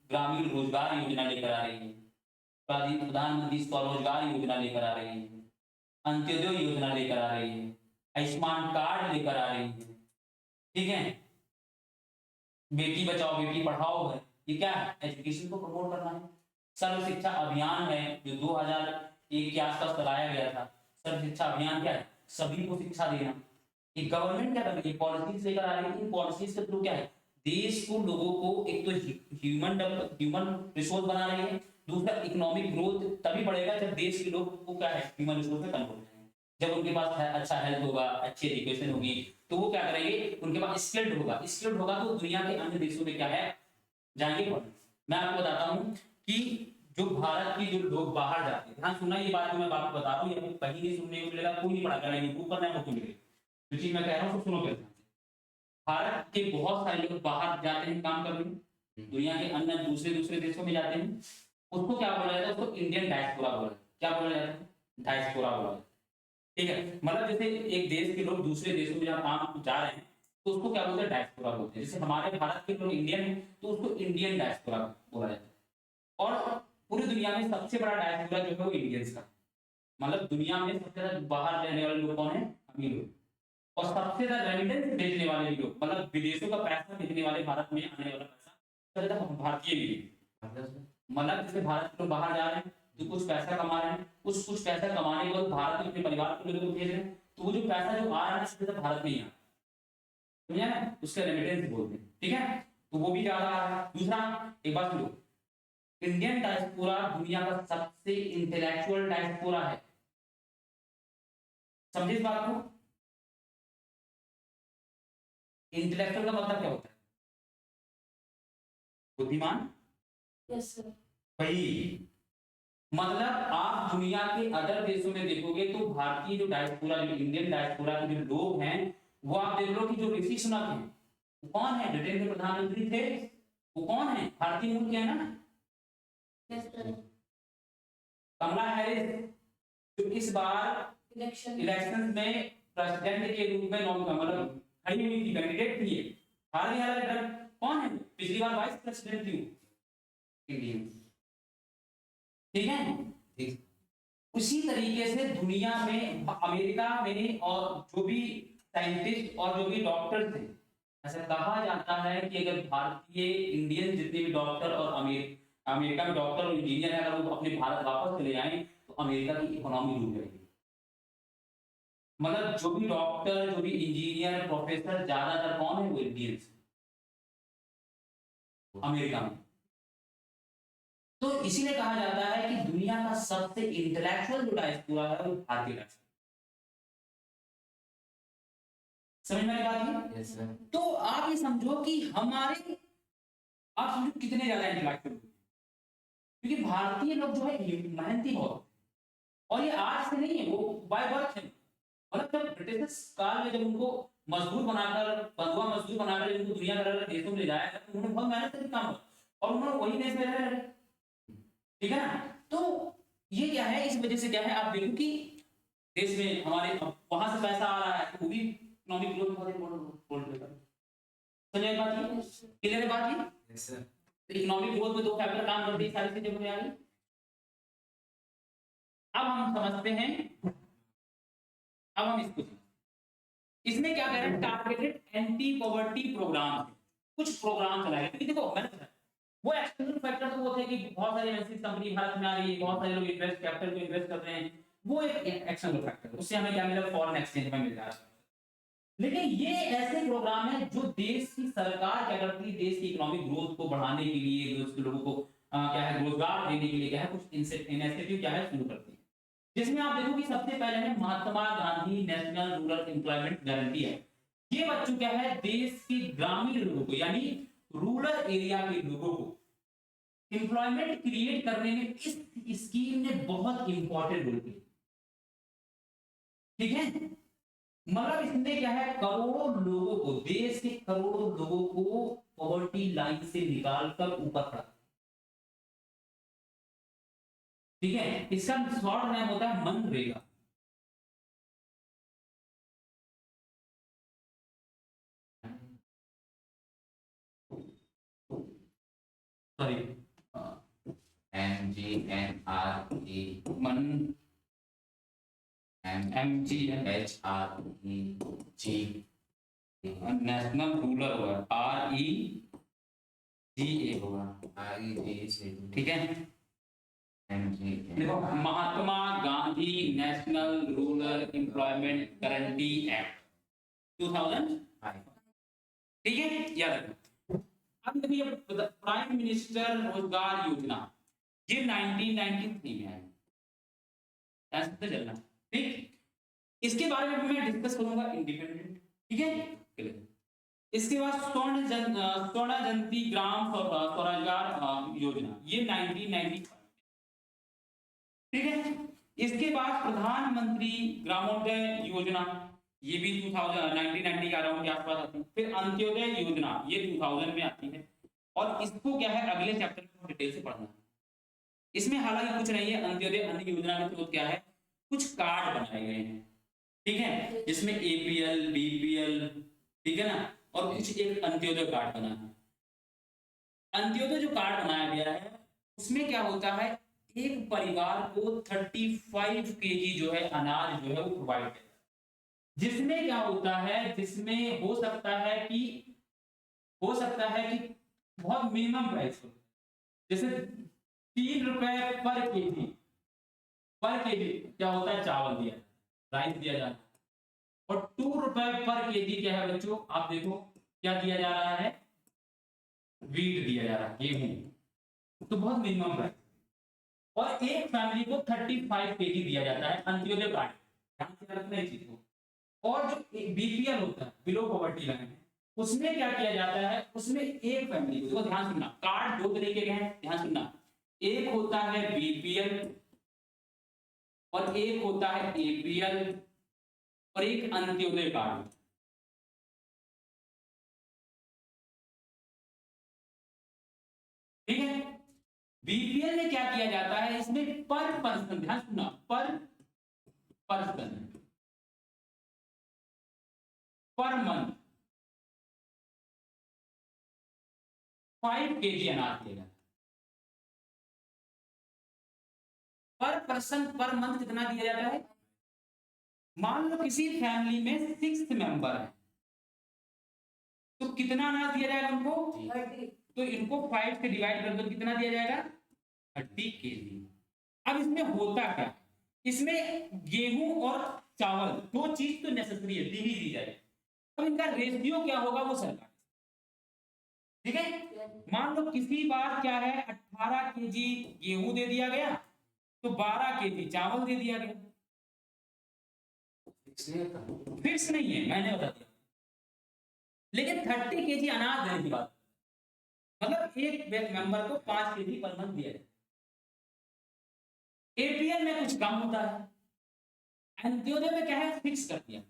ग्रामीण रोजगार योजना लेकर आ रही है, प्रधानमंत्री स्वरोजगार योजना लेकर आ रही है, अंत्योदय योजना लेकर आ रही है, आयुष्मान कार्ड लेकर आ रही है, ठीक है, बेटी बचाओ बेटी पढ़ाओ है, ये क्या है, एजुकेशन को प्रमोट करना है। सर्व शिक्षा अभियान है जो 2001 के आसपास चलाया गया था। सर्व शिक्षा अभियान क्या है, सभी को शिक्षा देना। ये गवर्नमेंट क्या कर रही है, पॉलिसीज लेकर आ रही है, इन पॉलिसीज के थ्रू क्या है, देश को, लोगों को एक तो ह्यूमन रिसोर्स बना रही है, दूसरा इकोनॉमिक ग्रोथ तभी बढ़ेगा जब देश के लोग को क्या है, ह्यूमन रिसोर्स में कन्वर्ट हो जाएंगे। जब उनके पास अच्छा हेल्थ होगा, अच्छी एजुकेशन होगी, तो वो क्या करेंगे, उनके पास स्किल्ड होगा, स्किल्ड होगा तो दुनिया के अन्य देशों में क्या है, जाएंगे पढ़ने। मैं आपको बताता हूँ कि जो भारत की जो लोग बाहर जाते हैं, ध्यान सुनना, ये बात जो मैं आपको बता रहा हूँ, ये कहीं नहीं सुनने को मिलेगा, कोई नहीं पढ़ा कर यूट्यूब पर, मैं मिलेगा, जो चीज मैं कह रहा हूँ सुनो कर। भारत के बहुत सारे लोग बाहर जाते हैं काम करने, दुनिया के अन्य दूसरे दूसरे देशों में जाते हैं, उसको क्या बोला जाता है, उसको इंडियन डायस्पोरा बोला, क्या बोला जाता है, डायस्पोरा बोला, ठीक है। मतलब जैसे एक देश के लोग दूसरे देशों में जहाँ काम जा रहे हैं, तो उसको क्या बोलते हैं, डायस्पोरा बोलते हैं। जैसे हमारे भारत के लोग इंडियन हैं, तो उसको इंडियन डायस्पोरा बोला जाता है। और पूरी दुनिया में सबसे बड़ा डायस्पोरा जो है वो इंडियंस का, मतलब दुनिया में सबसे ज्यादा बाहर रहने वाले लोग कौन है, अमीर लोग, और सबसे ज्यादा रेमिटेंस भेजने वाले भी लोग, मतलब विदेशों का पैसा भेजने वाले, भारत में आने वाला पैसा सबसे ज्यादा भारतीय भी है। मतलब जैसे भारत के लोग बाहर जा रहे हैं तो कुछ पैसा कमा रहे हैं, उस कुछ पैसा कमाने के बाद भारत में अपने परिवार के लोगों को भेज रहे हैं, तो वो जो पैसा जो आ रहा है सबसे ज्यादा भारत में ही आ रहा है, समझा ना, उसका रेमिटेंस बोलते हैं, ठीक है। तो वो भी ज्यादा आ रहा है। दूसरा, एक बात सुनो, इंडियन डायस्पोरा दुनिया का सबसे इंटेलेक्चुअल डायस्पोरा है, समझे इस बात को। इंटेलेक्चुअल का मतलब क्या होता है, बुद्धिमान, यस सर। वही मतलब आप दुनिया के अदर देशों में देखोगे तो भारतीय जो डायस्पोरा, जो इंडियन डायस्पोरा के जो लोग हैं, वो आप देख लो कि जो ऋषि सुनक हैं, वो कौन है? ब्रिटेन के प्रधानमंत्री थे, वो कौन है? भारतीय मूल के है ना? Yes sir. कमला हैरिस, जो इस बार इलेक्शन में प्रेसिडेंट के रूप में मतलब खड़ी हुई थी, कैंडिडेट थी, हार गया लेकिन कौन है? पिछली बार वाइस प्रेसिडेंट थी इंडियन, ठीक है? ठीक। उसी तरीके से दुनिया में, अमेरिका में, और जो भी साइंटिस्ट और जो भी डॉक्टर्स हैं, ऐसा कहा जाता है कि अगर भारतीय, इंडियन जितने भी डॉक्टर और अमेरिका में डॉक्टर और इंजीनियर है, अगर वो अपने भारत वापस चले आए तो अमेरिका की इकोनॉमी डूब जाएगी। मतलब जो भी डॉक्टर, जो भी इंजीनियर, प्रोफेसर, ज्यादातर कौन है? वो इंडियंस अमेरिका में। तो इसीलिए कहा जाता है कि दुनिया का सबसे इंटेलेक्चुअल जो डायस्पोरा है वो भारतीय डायस्पोरा। समझ में आ रही बात है? Yes sir. तो आप ये समझो कि हमारे, आप समझो कितने ज्यादा इंटेलेक्चुअल, क्योंकि भारतीय लोग जो है मेहनती बहुत, और ये आज से नहीं है, वो बाय बर्थ है। मतलब जब ब्रिटिश काल में जब उनको मजदूर बनाकर, बंधुआ मजदूर बनाकर उनको दुनिया के अलग देशों में ले जाया, तो उन्होंने बहुत मेहनत से काम किया और उन्होंने वही देश में रहे, ठीक है ना? तो ये क्या है, इस वजह से क्या है, आप देखो कि देश में हमारे वहां से पैसा आ रहा है, तो वो भी इकोनॉमिक ग्रोथ में बहुत इंपॉर्टेंट रोल प्ले कर रहा है। समझ बात है? क्लियर है बात ये? Yes sir. तो इकोनॉमिक ग्रोथ में दो फैक्टर काम करते हैं, सारी चीजें हमें आ गई। अब हम समझते हैं, अब हम इसको इसमें क्या कह रहे हैं, टारगेटेड एंटी पॉवर्टी प्रोग्राम, कुछ प्रोग्राम चलाए। क्योंकि देखो मैंने वो एक्सटर्नल फैक्टर तो वो थे कि बहुत सारी एमएनसी कंपनी भारत में आ रही है, बहुत सारे लोग इन्वेस्ट, कैपिटल को इन्वेस्ट कर रहे हैं, वो एक एक्सटर्नल फैक्टर, उससे हमें क्या मिला? फॉरेन एक्सचेंज में मिल रहा है। लेकिन ये ऐसे प्रोग्राम है जो देश की सरकार क्या करती है, देश की इकोनॉमिक ग्रोथ को बढ़ाने के लिए, देश के लोगों को क्या है, रोजगार देने के लिए क्या है, कुछ इनिशिएटिव क्या है, शुरू करती है। जिसमें आप देखो कि सबसे पहले है Mahatma Gandhi national rural employment guarantee है। ये बच्चों क्या है, देश के ग्रामीण लोगों को, यानी रूरल एरिया के लोगों को एम्प्लॉयमेंट क्रिएट करने में इस स्कीम ने बहुत इंपॉर्टेंट रोल किया, ठीक है? मतलब इसने क्या है, करोड़ों लोगों को, देश के करोड़ों लोगों को पॉवर्टी लाइन से निकालकर ऊपर खड़ा, ठीक है? इसका शॉर्ट नाम होता है मनरेगा। सॉरी, MGNRE, मन, MGNHREG, नेशनल रूरल होगा, REGA होगा, REGA, ठीक है? देखो, Mahatma Gandhi national rural employment guarantee act 2005, ठीक है? याद रखो। अब देखिए प्राइम मिनिस्टर रोजगार योजना, ये 1993 में आई, ऐसे तो चलना, ठीक? इसके बारे में मैं डिस्कस करूंगा इंडिपेंडेंट, ठीक है? इसके बाद स्वर्ण जयंती ग्राम स्वरोजगार योजना, ये 1995, ठीक है? इसके बाद प्रधानमंत्री ग्रामोदय योजना, ये भी 1990 के अराउंड के आसपास आती है। फिर अंत्योदय योजना, ये 2000 में आती है, और इसको क्या है, अगले चैप्टर में डिटेल से पढ़ना है। इसमें हालांकि कुछ नहीं है, अंत्योदय अन्न योजना के थ्रू क्या है, कुछ कार्ड बनाए गए हैं, ठीक है? जिसमें APL, BPL, ठीक है ना, और कुछ एक अंत्योदय कार्ड बना है। अंत्योदय जो कार्ड बनाया गया है, उसमें क्या होता है, एक परिवार को 35 kg जो है अनाज जो है वो प्रोवाइड है, जिसमें क्या होता है, जिसमें हो सकता है कि बहुत मिनिमम प्राइस हो, जैसे 3 रुपए पर केजी क्या होता है, चावल दिया, राइस दिया जाता है, और 2 रुपए पर केजी क्या है बच्चों, आप देखो क्या दिया जा रहा है, वीट दिया जा रहा है, गेहूं, तो बहुत मिनिमम प्राइस। और एक फैमिली को 35 kg दिया जाता है अंत्योदय कार्ड, ध्यान से रखना इस चीज को। और जो BPL होता है, बिलो पॉवर्टी लाइन, उसमें क्या किया जाता है, उसमें एक फैमिली को, देखो ध्यान सुनना, कार्ड दो तरीके के हैं, ध्यान सुनना, एक होता है बीपीएल और एक होता है एपीएल और एक अंत्योदय कार्ड। ठीक है, बीपीएल में क्या किया जाता है, इसमें पर पर्सन, ध्यान सुनना, पर पर्सन पर मंथ 5 kg अनाज दिया जाता है। पर पर्सन पर मंथ कितना दिया जाता है, मान लो किसी फैमिली में 6 मेंबर है, तो कितना अनाज दिया जाएगा उनको, 30। तो इनको 5 से डिवाइड कर दो, कितना दिया जाएगा, 30 kg। अब इसमें होता क्या, इसमें गेहूं और चावल दो चीज तो नेसेसरी है, दी ही दी जाए। अब इनका रेशियो क्या होगा वो सरकार, ठीक है, मान लो किसी बार क्या है 18 kg गेहूं दे दिया गया, तो 12 kg चावल दे दिया गया। फिक्स नहीं है, मैंने बता दिया, लेकिन 30 kg अनाज देने की बात, मतलब एक मेंबर को 5 kg पर मंथ दिया जाए। एपीएल में कुछ कम होता है, अंत्योदय में क्या है, फिक्स कर दिया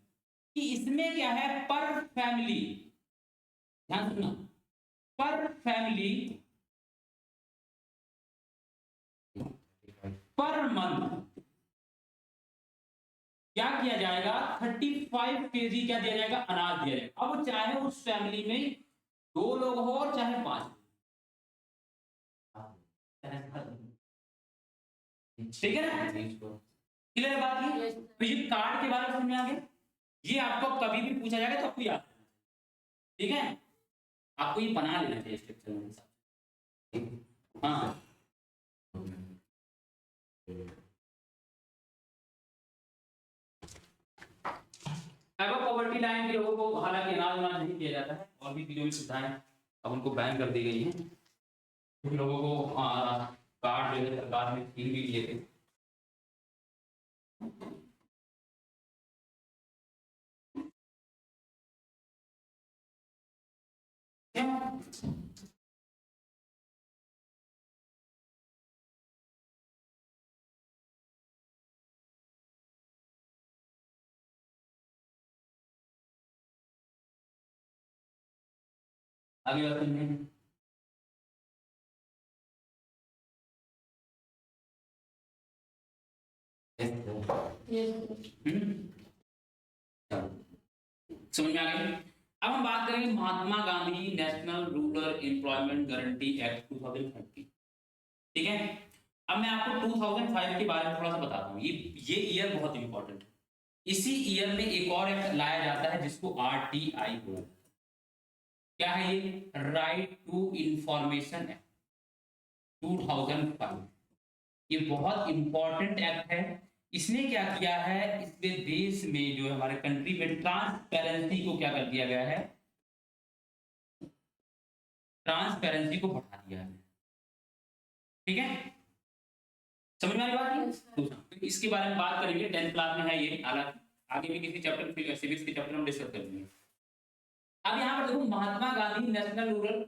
कि इसमें क्या है, पर फैमिली, ध्यान सुनना, पर फैमिली पर मंथ क्या किया जाएगा, 35 kg क्या दिया जाएगा, अनाज दिया जाएगा। अब चाहे उस फैमिली में 2 लोग हो और चाहे 5, ठीक है ना, क्लियर है बात ये। तो ये कार्ड के बारे में समझ में आ गया, ये आपको कभी भी पूछा जाएगा तो आपको याद रखना, ठीक है, आपको ये बना लेना चाहिए स्ट्रक्चर में। हाँ पॉवर्टी लाइन के लोगों को हालांकि अनाज वनाज नहीं दिया जाता है, और भी चीजों की सुविधाएं अब उनको बैन कर दी गई हैं। कुछ लोगों को कार्ड जो है सरकार ने छीन भी लिए थे। आगे बात करते हैं, समझ में आ गई। अब हम बात करेंगे Mahatma Gandhi national rural employment guarantee act 2030, ठीक है। अब मैं आपको 2005 के बारे में थोड़ा सा बताता हूँ, ये ईयर बहुत इंपॉर्टेंट है। इसी ईयर में एक और एक्ट लाया जाता है जिसको आरटीआई बोला, क्या है ये, राइट टू इंफॉर्मेशन एक्ट 2005। ये बहुत इंपॉर्टेंट एक्ट है। इसने क्या किया है, इसमें देश में जो है हमारे कंट्री में ट्रांसपेरेंसी को क्या कर दिया गया है, ट्रांसपेरेंसी को बढ़ा दिया है, ठीक है, समझ में आ रही बात। दूसरा इसके बारे में बात करेंगे, 10th क्लास में है ये, हालांकि आगे भी किसी चैप्टर सिविक्स के चैप्टर में डिस्कस करेंगे। अब यहाँ पर देखो Mahatma Gandhi national rural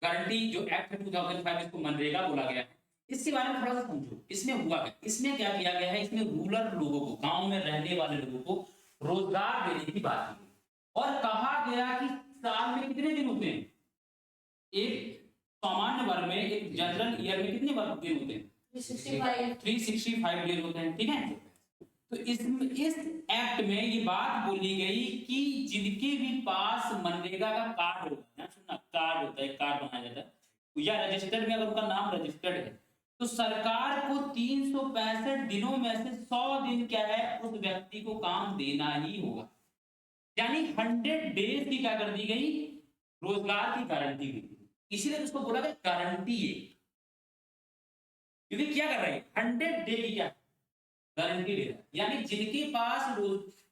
guarantee जो एक्ट है 2005, इसको मनरेगा बोला गया है। इसके बारे में थोड़ा सा समझो, इसमें हुआ क्या, इसमें क्या किया गया है, इसमें रूरल लोगों को, गांव में रहने वाले लोगों को रोजगार देने की बात की और कहा गया कि साल में कितने दिन होते हैं, एक सामान्य वर्ग में, एक जनरल ईयर में कितने वर्ग दिन होते हैं, 365 डेज होते हैं, ठीक है। तो इस एक्ट में ये बात बोली गई कि जिनके भी पास मनरेगा का कार्ड होता है, सुनना, कार्ड होता है, कार्ड बनाया जाता है या रजिस्टर्ड में अगर उनका नाम रजिस्टर्ड है, तो सरकार को 365 दिनों में से 100 दिन क्या है, उस व्यक्ति को काम देना ही होगा। यानी 100 डेज की क्या कर दी गई, रोजगार की गारंटी दी गई। इसीलिए उसको बोला गया गारंटी है, क्योंकि क्या कर रहे हैं, 100 डे की क्या गारंटी दे रहा है। यानी जिनके पास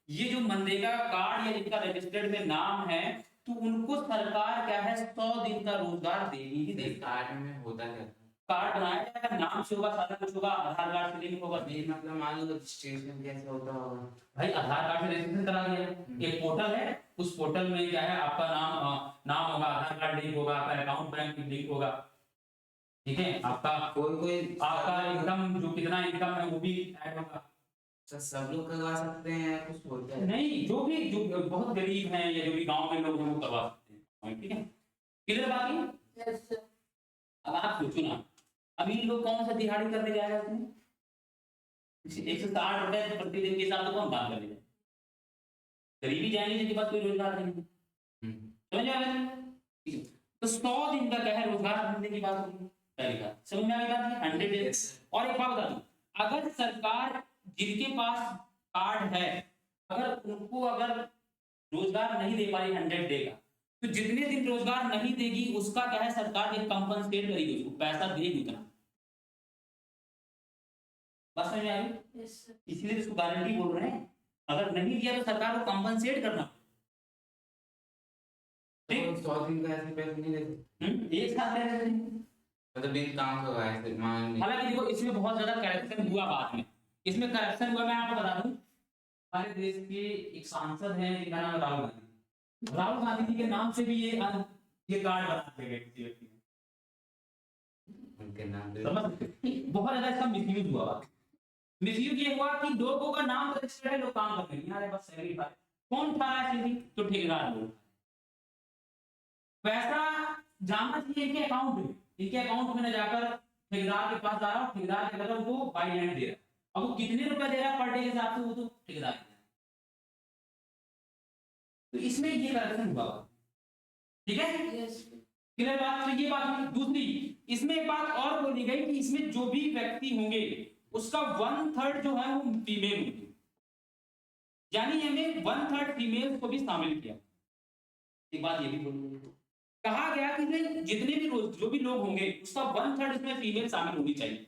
ये जो मनरेगा कार्ड या जिनका रजिस्टर्ड में नाम है, तो उनको सरकार क्या है 100 दिन का रोजगार देनी ही देगी। कार्ड में होता क्या, कार्ड बनाया जाएगा, नाम से होगा, सारा कुछ होगा, आधार कार्ड से लिंक होगा। नहीं मतलब मान लो रजिस्ट्रेशन कैसे होता होगा? भाई आधार कार्ड से रजिस्ट्रेशन करा दिया, एक पोर्टल है, उस पोर्टल में क्या है, आपका नाम होगा, आधार कार्ड लिंक होगा, आपका अकाउंट बैंक लिंक होगा, ठीक है, आपका आपका इनकम, जो कितना इनकम है वो भी ऐड होगा। सब लोग करवा सकते हैं या कुछ बोलते हैं? नहीं, जो बहुत गरीब हैं या जो भी गांव में लोग हैं वो करवा सकते हैं, ठीक है, क्लियर बात है। Yes, sir. अब आप सोचो ना, अभी लोग कौन सा दिहाड़ी करने जाएगा उसमें, 160 रुपए प्रतिदिन के हिसाब से कौन काम करने जाएगा? गरीबी जाएंगे जिनके पास कोई रोजगार नहीं है, समझ में आ गया? तो 100 दिन का क्या है, रोजगार ढूंढने की बात होगी, पहली बात समझ में आ गई बात, 100 डेज। और एक बात बता दूं, अगर सरकार जिनके पास कार्ड है, अगर उनको अगर रोजगार नहीं दे पा रही 100 डे का, तो जितने दिन रोजगार नहीं देगी उसका क्या है, सरकार एक कंपनसेट करेगी, उसको पैसा देगी उतना। बस समझ में आ गई? Yes, sir. इसीलिए इसको गारंटी बोल रहे हैं, अगर नहीं दिया तो सरकार को कंपनसेट करना। ठीक, 100 दिन का ऐसे पैसे नहीं देते एक साथ दे रहे हैं। मतलब बिन काम करवाए फिर मान ली। हालांकि देखो इसमें बहुत ज्यादा करप्शन हुआ बाद में, इसमें करप्शन हुआ, मैं आपको बता दूं, हमारे देश के एक सांसद हैं जिनका नाम राहुल गांधी, राहुल गांधी जी के नाम से भी ये कार्ड बना दिए गए किसी व्यक्ति ने, उनके नाम पे समझ सकते हैं? बहुत ज्यादा इसका मिसयूज हुआ। मिसयूज ये हुआ कि लोगों का नाम रजिस्टर्ड है, लोग काम कर रहे हैं, यार बस सैलरी पा, कौन उठा रहा है सैलरी, तो ठेकेदार लोग। पैसा जाना चाहिए इनके अकाउंट में, इनके अकाउंट में न जाकर ठेकेदार के पास जा रहा है, ठेकेदार के बदले वो बाई हैंड दे रहा है। अब वो कितने रुपए दे रहा है पर डे के हिसाब से, वो तो ठेकेदार है। तो इसमें ये करप्शन हुआ, ठीक है, Yes, sir. क्लियर बात। तो ये बात हुई। दूसरी, इसमें एक बात और बोली गई कि इसमें जो भी व्यक्ति होंगे उसका 1/3 जो है वो फीमेल होंगे, यानी हमें 1/3 फीमेल को भी शामिल किया। एक बात ये भी बोली गई, कहा गया कि इसमें जितने भी जो भी लोग होंगे उसका 1/3 इसमें फीमेल शामिल होनी चाहिए,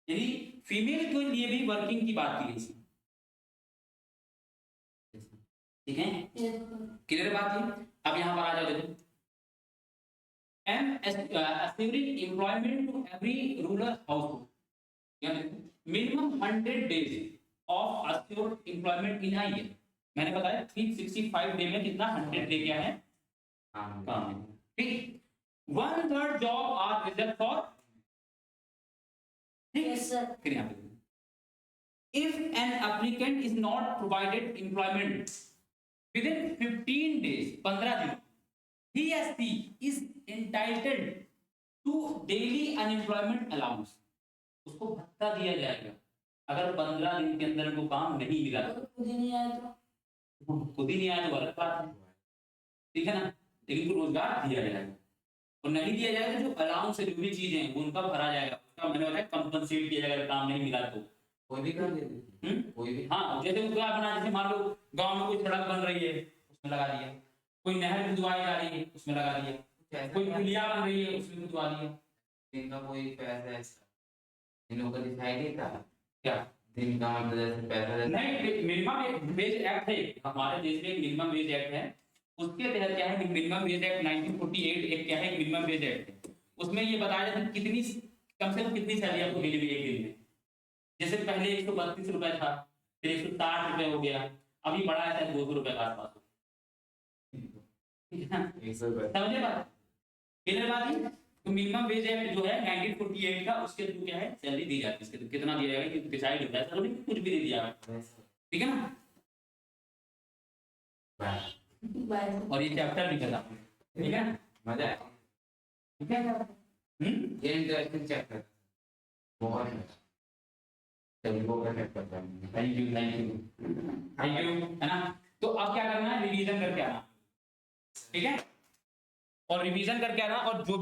यानी फीमेल के लिए भी वर्किंग की बात की गई इसमें, ठीक है, Yes, sir. क्लियर बात है। अब यहाँ पर आ जाओ, देखो, assuring employment to every rural household, यानी minimum 100 days of assured employment in a year। मैंने बताया 365 डे में कितना, 100 डे क्या है, काम है, ठीक। 1/3 job are reserve for, Yes, sir. फिर यहाँ पे if an applicant is not provided employment within 15 days, 15 दिन, he or she is entitled to daily unemployment allowance, उसको भत्ता दिया जाएगा अगर 15 दिन के अंदर को काम नहीं मिला। अगर खुद ही नहीं आया तो खुद ही नहीं आया तो अलग बात है, ठीक है ना, लेकिन तो रोजगार दिया जाएगा, और नहीं दिया जाएगा जो अलाउंस से जो भी चीजें हैं वो उनका भरा जाएगा, उसका मैंने बताया कंपनसेट किया जाएगा, काम नहीं मिला तो। कोई भी कर देते कोई भी। हाँ, जैसे उसका अपना, जैसे मान लो गांव में कोई सड़क बन रही है उसमें लगा दिया, कोई नहर खुदवाई जा रही है उसमें लगा दिया, कोई पुलिया बन रही है उसमें खुदवा दिया। दिन का कोई पैसा ऐसा इन लोगों का डिसाइड नहीं था क्या दिन का मतलब जैसे पैसा जैसे नहीं, मिनिमम वेज एक्ट है हमारे देश में, एक मिनिमम वेज एक्ट है, उसके तहत क्या है, मिनिमम वेज एक्ट 1948 एक क्या है, मिनिमम वेज एक्ट है, उसमें ये बताया जाता है कितनी कम से कम कितनी सैलरी आपको मिलेगी एक दिन में। जैसे पहले 132 रुपए था, फिर 160 रुपए हो गया, अभी बढ़ा है शायद 200 रुपए के आसपास, समझे बात, क्लियर बात है। तो मिनिमम वेज एक्ट जो है 1948 का, उसके थ्रू क्या है सैलरी दी जाती है, इसके कितना दिया जाएगा कि डिसाइड होता है, चलो कुछ भी दे दिया, ठीक है ना। बाय। और ये चैप्टर भी खत्म, ठीक है, मजा आया। ठीक है, ये इंटरेस्टिंग चैप्टर बहुत सभी को कनेक्ट करता है। थैंक यू है ना। तो अब क्या करना है, रिवीजन करके आना, ठीक है, और रिवीजन करके आना, और जो